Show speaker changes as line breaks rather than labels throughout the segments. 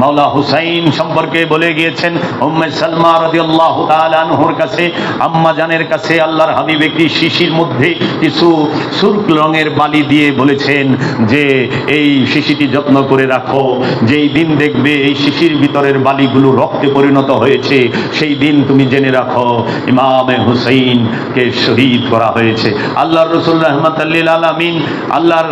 মাওলা হুসাইন সম্পর্কে বলে গিয়েছেন উম্মে সালমা রাদিয়াল্লাহু তাআলা আনহার কাছে, আম্মা জানের কাছে আল্লাহর হাবিব একটি শিশির মধ্যে কিছু সুরখ রঙের বালি দিয়ে বলেছেন যে এই শিশিটি যত্ন করে রাখো, যেই দিন দেখবে এই শিশির ভিতরের বালিগুলো রক্তে পরিণত হয়েছে সেই দিন তুমি জেনে রাখো ইমামে হুসাইনকে শহীদ করা হয়েছে। আল্লাহর রাসূল রাহমাতাল লিল আলামিন, আল্লাহর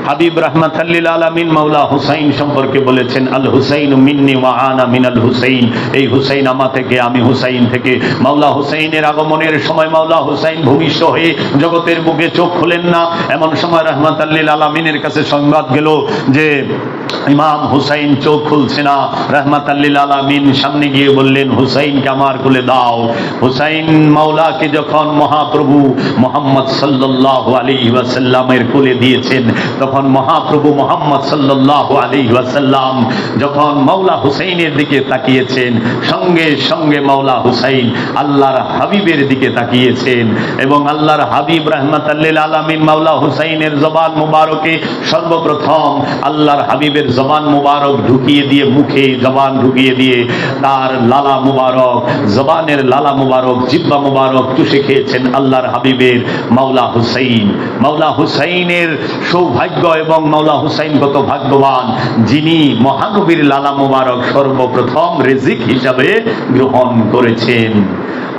হাবিব রাহমাতাল লিল আলামিন মাওলা হুসাইন সম্পর্কে বলেছেন আল হুসাইন মিন্নি ওয়া আনা মিনাল হুসাইন, এই হুসাইন আমা থেকে আমি হুসাইন থেকে। মাওলা হুসাইনের আগমনের সময় মাওলা হুসাইন ভূমিষ্ঠ হয়ে জগতের বুকে চোখ খুলেন না, এমন সময় রাহমাতাল লিল আলামিনের কাছে সংবাদ গেল যে ইমাম হুসাইন চোখ খুলছে না। রাহমাতাল লিল আলামিন সামনে গিয়ে বললেন হুসাইনকে আমার কোলে দাও। হুসাইন মাওলাকে যখন মহাপ্রভু মুহাম্মদ সাল্লাল্লাহু আলাইহি ওয়াসাল্লামের কোলে দিয়েছেন, তখন মহাপ্রভু মুহাম্মদ সাল্লাল্লাহু আলাইহি ওয়াসাল্লাম যখন মাওলা হুসাইনের দিকে তাকিয়েছেন, সঙ্গে সঙ্গে মাওলা হুসাইন আল্লাহর হাবিবের দিকে তাকিয়েছেন এবং আল্লাহর হাবিব রাহমাতাল লিল আলামিন মাওলা হুসাইনের জবান মুবারকে সর্বপ্রথম আল্লাহর হাবিবের জবান মুবারক ঢুকিয়ে দিয়ে, মুখে জবান ঢুকিয়ে দিয়ে তার লালা মুবারক, জবানের লালা মুবারক, জিহ্বা মুবারক চুষে খেয়েছেন আল্লাহর হাবিবের মাওলা হুসাইন। মাওলা হুসাইনের সৌভাগ্য এবং মাওলা হুসাইন কত ভাগ্যবান, যিনি মহানবীর লালা মুবারক সর্বপ্রথম রিজিক হিসাবে গ্রহণ করেছেন।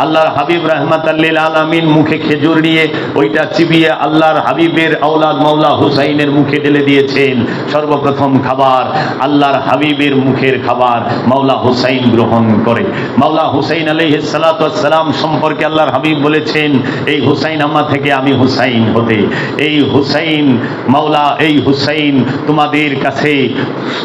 আল্লাহর হাবিব রাহমাতাল লিল আলামিন মুখে খেজুর নিয়ে ওইটা চিবিয়ে আল্লাহর হাবিবের আওলাদ মাওলা হুসাইনের মুখে ঢেলে দিয়েছেন। সর্বপ্রথম খাবার আল্লাহর হাবিবের মুখের খাবার মাওলা হুসাইন গ্রহণ করে। মাওলা হুসাইন আলাইহিস সালাতু ওয়াস সালাম সম্পর্কে আল্লাহর হাবিব বলেছেন এই হুসাইন আম্মা থেকে আমি হুসাইন হতে, এই হুসাইন মাওলা, এই হুসাইন তোমাদের কাছে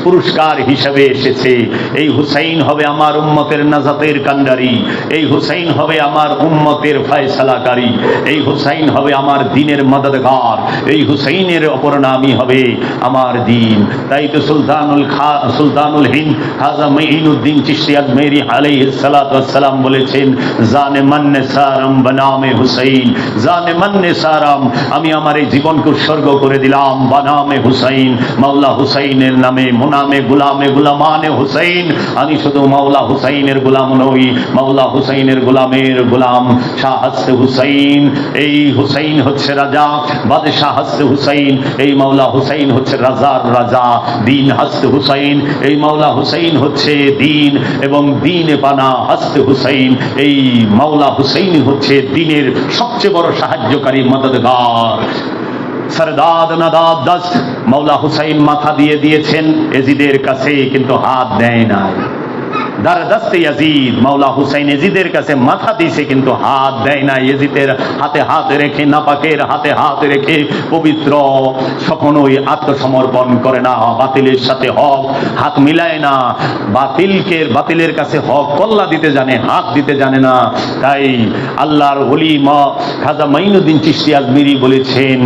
পুরস্কার হিসেবে এসেছে। এই হুসাইন হবে আমার উম্মতের নাজাতের কান্ডারি, এই হুসাইন হবে আমার উম্মতের ফয়সালাকারী, এই হুসাইন হবে আমার দ্বীনের মদদগার, এই হুসাইনের অপর নামই হবে আমার দ্বীন। তাই তো সুলতানুল হিন্দ খাজা মঈনুদ্দিন চিশতি আজমেরি আলাইহিস সালাতু ওয়াস সালাম বলেছেন জানে মন্নে সারম বনামে হুসাইন, জানে মন্নে সারম, আমি আমার এই জীবনকে উৎসর্গ করে দিলাম বনামে হুসাইন, মাওলা হুসাইনের নামে, মুনামে গুলামে গুলামানে হুসাইন। আমি শুধু মাওলা হুসাইনের গোলাম নই, মাওলা হুসাইনের গোলামের গোলাম। শাহ হস্তে হুসাইন, এই হুসাইন হচ্ছে রাজা, বাদশাহ হস্তে হুসাইন, এই মাওলা হুসাইন হচ্ছে রাজার রাজা। দিন হস্তে হুসাইন, এই মাওলা হুসাইন হচ্ছে দিন এবং দিনে পানা হস্তে হুসাইন, এই মাওলা হুসাইন হচ্ছে দিনের সবচেয়ে বড় সাহায্যকারী, মদদগার। সরদাদ নাদাদ দস্ত, মাওলা হুসাইন মাথা দিয়ে দিয়েছেন এজিদের কাছে, কিন্তু হাত দেয় নাই। দারদস্তে ইয়াজিদ, মাওলা হুসাইন এজিদের কাছে মাথা দিয়েছে কিন্তু হাত দেয় না। এজিদের হাতে হাত রেখে, নাপাকের হাতে হাত রেখে পবিত্র কখনোই আত্মসমর্পণ করে না, বাতিলের সাথে হক হাত মিলায় না, বাতিলের কাছে হক কল্লা দিতে জানে, হাত দিতে জানে না। তাই আল্লাহর ওলি খাজা মঈনুদ্দিন চিশতি আজমেরি বলেছেন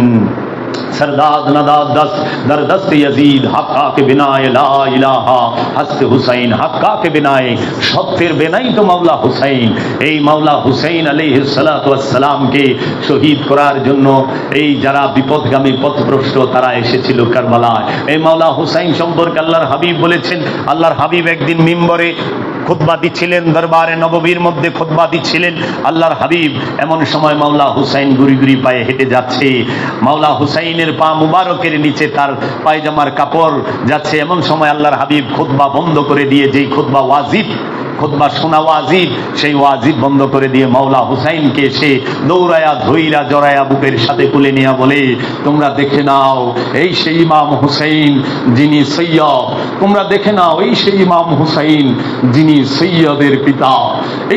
सरदाद नदाद दस्त दर दस्त यजीद हक्का के बिनाए ला इलाहा हस्त हुसैन, हक्का के बिनाए সত্যের বেনাই তো মাওলা হুসাইন। এই মাওলা হুসাইন আলাইহিস সালাতু ওয়াস সালামকে শহীদ করার জন্য এই যারা বিপদগামী পথভ্রষ্ট তারা এসেছিল কারবালায়। এই মাওলা হুসাইন সম্পর্কে আল্লাহর হাবিব বলেছেন, আল্লাহর হাবিব একদিন মিম্বরে খুতবা দিচ্ছিলেন, দরবারে নববীর মধ্যে খুতবা দিচ্ছিলেন আল্লাহর হাবিব। এমন সময় মাওলা হুসাইন গুড়ি গুড়ি পায়ে হেঁটে যাচ্ছে, মাওলা হুসাইনের পা মুবারকের নিচে তার পায়জামার কাপড় যাচ্ছে। এমন সময় আল্লাহর হাবিব খুতবা বন্ধ করে দিয়ে, যেই খুতবা ওয়াজিব, খুতবা শোনা ওয়াজিব, সেই ওয়াজিব বন্ধ করে দিয়ে মাওলা হুসাইনকে এসে দৌড়ায়া ধইরা জড়ায়া বুকের সাথে কুলে নিয়ে বলে তোমরা দেখে নাও এই সেই ইমাম হুসাইন যিনি সৈয়দ, তোমরা দেখে নাও এই সেই ইমাম হুসাইন যিনি সৈয়দের পিতা,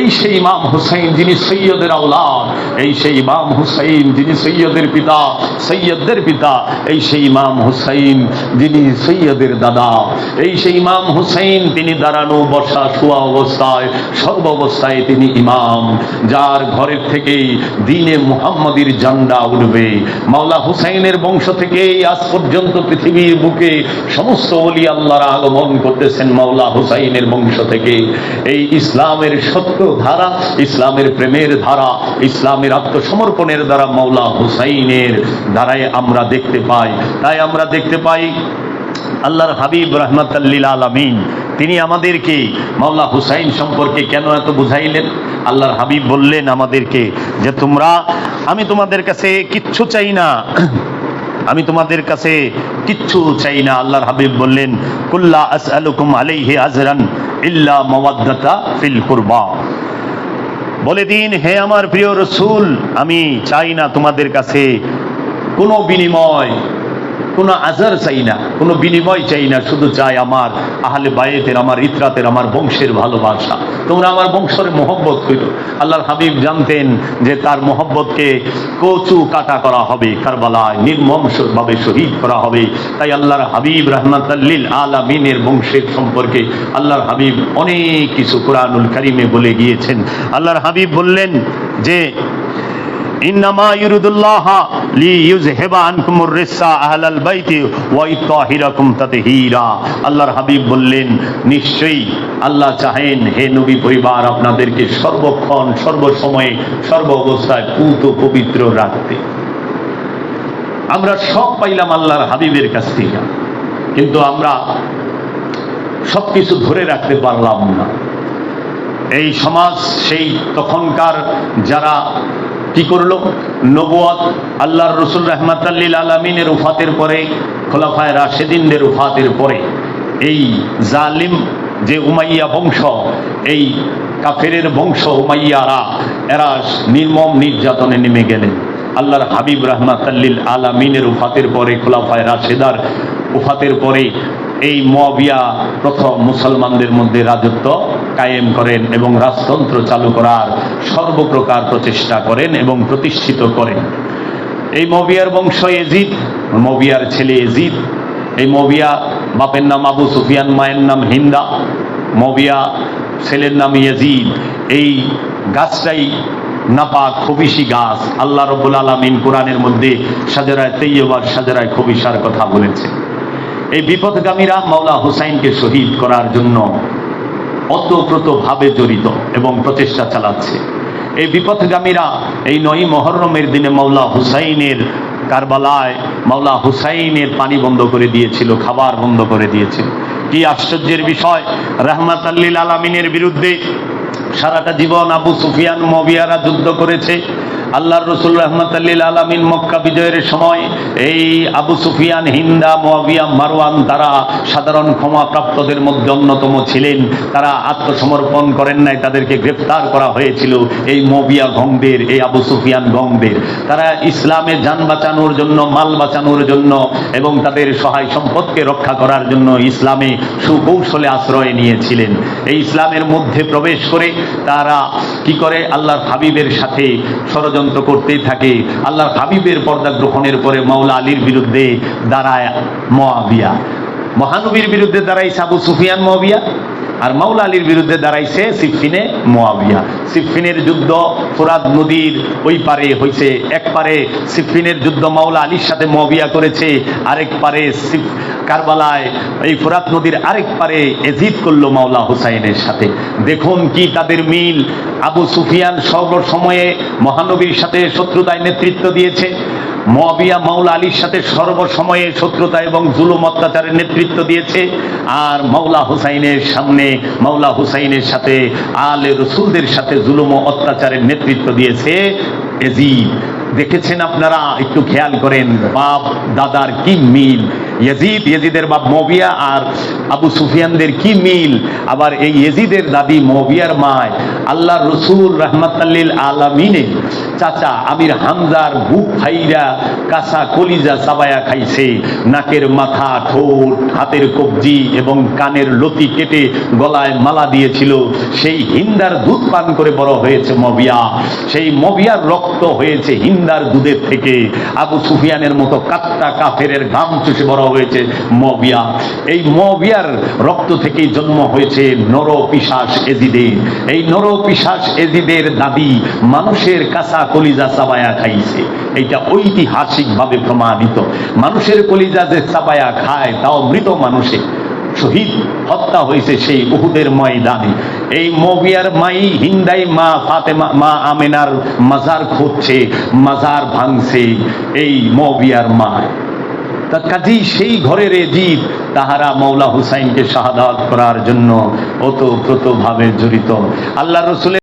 এই সেই ইমাম হুসাইন যিনি সৈয়দের আওলাদ, এই সেই ইমাম হুসাইন যিনি সৈয়দের পিতা, সৈয়দদের পিতা, এই সেই ইমাম হুসাইন যিনি সৈয়দের দাদা, এই সেই ইমাম হুসাইন তিনি দাঁড়ানো বসা শোয়া অবস্থায় সর্ব অবস্থায় তিনি ইমাম, যার ঘরের থেকেই দ্বীনে মুহাম্মাদির ঝান্ডা উঠবে। মাওলা হুসাইনের বংশ থেকেই আজ পর্যন্ত পৃথিবীর বুকে সমস্ত ওলি আল্লাহর আগমন করতেছেন মাওলা হুসাইনের বংশ থেকে। এই ইসলামের সত্য ধারা, ইসলামের প্রেমের ধারা, ইসলামের আত্মসমর্পণের দ্বারা মাওলা হুসাইনের দ্বারাই আমরা দেখতে পাই। তাই আমরা দেখতে পাই আল্লাহর হাবিব রাহমাতাল লিল আলামিন তিনি আমাদেরকে মাওলা হুসাইন সম্পর্কে কেন এত বুঝাইলেন? আল্লাহর হাবিব বললেন আমাদেরকে যে আমি তোমাদের কাছে কিচ্ছু চাই না, আমি তোমাদের কাছে কিচ্ছু চাই না। আল্লাহর হাবিব বললেন, কুল্লা আসআলুকুম আলাইহি আজরান ইল্লা মাওয়াদ্দাতা ফিল কুরবা। বলে দিন, হে আমার প্রিয় রাসূল, আমি চাই না তোমাদের কাছে কোনো বিনিময়, কোনো আজার চাই না, কোনো বিনিময় চাই না, শুধু চাই আমার আহলে বায়েতের, আমার ইতরাতের, আমার বংশের ভালোবাসা। তোমরা আমার বংশের মহব্বত কইরো। আল্লাহর হাবিব জানতেন যে তার মহব্বতকে কচু কাটা করা হবে, কারবালায় নির্মমভাবে শহীদ করা হবে। তাই আল্লাহর হাবিব রাহমাতাল লিল আলামিনের বংশের সম্পর্কে আল্লাহর হাবিব অনেক কিছু কুরআনুল কারীমে বলে গিয়েছেন। আল্লাহর হাবিব বললেন যে ইন্নামা ইউরিদুল্লাহ লিইয়ুযহিবা আনকুমুর রিসা আহলাল বাইতি ওয়া ইত্তাহিরাকুম তাতহীরা। আল্লাহর হাবিব বললেন, নিশ্চয়ই আল্লাহ চাহেন হে নবী পরিবার আপনাদেরকে সর্বক্ষণ, সর্বসময়ে, সর্ব অবস্থায় পূত পবিত্র রাখতে। আমরা সব পাইলাম আল্লাহর হাবিবের কাছ থেকে, কিন্তু আমরা সবকিছু ধরে রাখতে পারলাম না। এই সমাজ সেই তখনকার যারা কি করলো, নবুয়ত আল্লাহর রাসূল রাহমাতাল লিল আলামিনের ওফাতের পরে, খোলাফায়ে রাশিদিনদের ওফাতের পরে এই জালিম যে উমাইয়া বংশ, এই কাফেরের বংশ উমাইয়ারা, এরা নির্মম নির্যাতনে নেমে গেলেন। আল্লাহর হাবিব রাহমাতাল লিল আলামিনের ওফাতের পরে, খোলাফায়ে রাশিদার ওফাতের পরে এই মুআবিয়া প্রথম মুসলমানদের মধ্যে রাজত্ব কায়েম করেন এবং রাজতন্ত্র চালু করার সর্বপ্রকার প্রচেষ্টা করেন এবং প্রতিষ্ঠিত করেন। এই মুআবিয়ার বংশ এজিদ, মুআবিয়ার ছেলে এজিদ। এই মুআবিয়া বাপের নাম আবু সুফিয়ান, মায়ের নাম হিন্দা। মুআবিয়া ছেলের নাম ইয়াজিদ। এই গাছটাই নাপাক খবিশি গাছ। আল্লাহ রাব্বুল আলামিন কোরআনের মধ্যে শাজারায়ে তাইয়্যিবার, শাজারায়ে খবিশার কথা বলেছেন। এই বিপথগামীরা মাওলা হুসাইনকে শহীদ করার জন্য ওতপ্রোতভাবে জড়িত এবং প্রচেষ্টা চালাচ্ছে। এই বিপথগামীরা এই 9 মুহররমের দিনে মাওলা হুসাইনের কারবালায় মাওলা হুসাইনের পানি বন্ধ করে দিয়েছিল, খাবার বন্ধ করে দিয়েছিল। কি আশ্চর্যের বিষয়! রাহমাতাল লিল আলামিনের বিরুদ্ধে সারাটা জীবন আবু সুফিয়ান মুআবিয়ারা যুদ্ধ করেছে। আল্লাহর রাসূল রাহমাতাল লিল আলামিন মক্কা বিজয়ের সময় এই আবু সুফিয়ান, হিন্দা, মুআবিয়া, মারওয়ান তারা সাধারণ ক্ষমাপ্রাপ্তদের মধ্যে অন্যতম ছিলেন। তারা আত্মসমর্পণ করেন নাই, তাদেরকে গ্রেফতার করা হয়েছিল এই মুআবিয়া গংদের, এই আবু সুফিয়ান গংদের। তারা ইসলামের জান বাঁচানোর জন্য, মাল বাঁচানোর জন্য এবং তাদের সহায় সম্পদকে রক্ষা করার জন্য ইসলামে সুকৌশলে আশ্রয় নিয়েছিলেন। এই ইসলামের মধ্যে প্রবেশ করে তারা কি করে, আল্লাহর হাবিবের সাথে ষড়যন্ত্র করতেই থাকে। আল্লাহর হাবিবের পর্দা গ্রহণের পরে মাওলা আলীর বিরুদ্ধে দাঁড়ায় মুআবিয়া, মহানবীর বিরুদ্ধে দাঁড়াইছে আবু সুফিয়ান মুআবিয়া, আর মাওলা আলীর বিরুদ্ধে দাঁড়াইছে সিফফিনে মুআবিয়া। সিফফিনের যুদ্ধ ফোরাত নদীর ওই পারে হয়েছে। এক পারে সিফফিনের যুদ্ধ মাওলা আলীর সাথে মুআবিয়া করেছে, আরেক পারে কারবালায় এই ফোরাত নদীর আরেক পারে এজিদ করলো মাওলা হুসাইনের সাথে। দেখুন কি তাদের মিল! আবু সুফিয়ান সর্বসময়ে মহানবীর সাথে শত্রুতায় নেতৃত্ব দিয়েছে, মুআবিয়া মাওলা আলীর সাথে সর্বসময়ে শত্রুতা এবং জুলুম অত্যাচারের নেতৃত্ব দিয়েছে, আর মাওলা হুসাইনের সামনে, মাওলা হুসাইনের সাথে আলে রসুলদের সাথে জুলুম ও অত্যাচারের নেতৃত্ব দিয়েছে এজিদ। দেখেছেন আপনারা? একটু খেয়াল করেন, বাপ দাদার কি মিল! ইয়েজিদের বাপ মুআবিয়া আর আবু সুফিয়ানদের কি মিল! আবার এই ইয়েজিদের দাদি মুআবিয়ার মায় আল্লাহর রাসূল রাহমাতাল লিল আলামিনের চাচা আমির হামজার বুক ফাইরা কাঁচা কলিজা চাবায়া খাইছে। নাকের মাথা, ঠোঁট, হাতের কবজি এবং কানের লতি কেটে গলায় মালা দিয়েছিল। সেই হিন্দার দুধ পান করে বড় হয়েছে মুআবিয়া। সেই মুআবিয়ার রক্ত হয়েছে হিন্দার দুধের থেকে। আবু সুফিয়ানের মতো কাত্তা কাফেরের ঘাম চুষে বড় হয়েছে মুআবিয়া। এই মুআবিয়ার রক্ত থেকেই জন্ম হয়েছে নর পিশাচ এজিদের। এই নর পিশাচ এজিদের দাদি মানুষের কাঁচা কলিজা চাবায়া খাইছে। এইটা ঐতিহাসিকভাবে প্রমাণিত। মানুষের কলিজা যে চাবায়া খায়, তাও মৃত মানুষের শহীদ হত্যা হয়েছে সেই উহুদের ময়দানে। এই মুআবিয়ার মাই হিন্দাই মা ফাতেমা, মা আমেনার মাজার খুঁজছে, মাজার ভাঙছে এই মুআবিয়ার মা। তা কাজেই সেই ঘরের জিদ তাহারা মৌলা হুসাইনকে শাহাদাত করার জন্য ওতপ্রোতভাবে জড়িত। আল্লাহ রসুলের